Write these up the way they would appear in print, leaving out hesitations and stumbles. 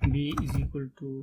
B=15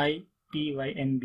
IPYNB،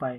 .py،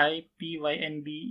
IPYNB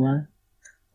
1